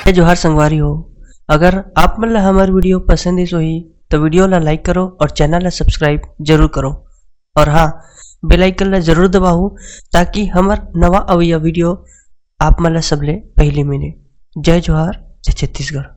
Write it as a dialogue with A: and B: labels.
A: जय जोहार संगवारी हो। अगर आप मन ला हमार वीडियो पसंद इस होही तो वीडियो ला लाइक करो और चैनल ला सब्सक्राइब जरूर करो। और हाँ, बेल आइकन ला जरूर दबाओ ताकि हमार नवा अवैया वीडियो आप मन ला सबले पहले मिले। जय जोहार, जय छत्तीसगढ़।